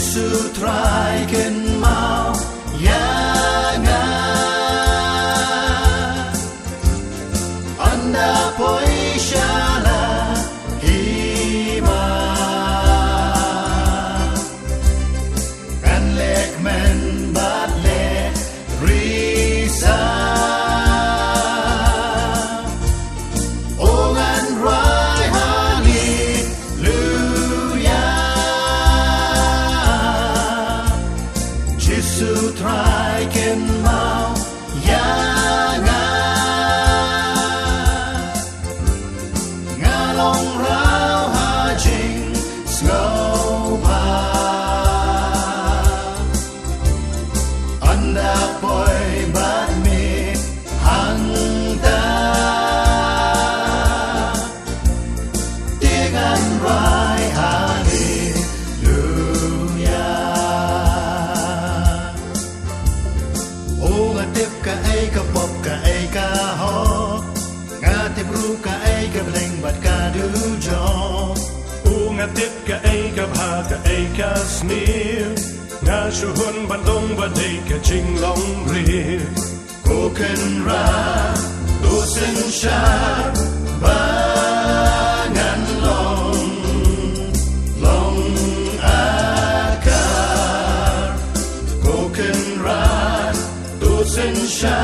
Jesu traiken mau yanga anda poishala hima kan lek men bat le risa ongan rai hallelujah Jesu traiken mau yanga ngalong rau hajing sngopa anda poi bat mi hangta dengan rai hallelujah oh ngatip ka ay kapop ka ay kahok ngatip ru ka ay kableng bat ka dujo Ungatip ka ay kabha ka ay kasmir Nga syuhun bandong baday ka jinglong rir koken ra dosen sha bangan long akar koken ra dosen sha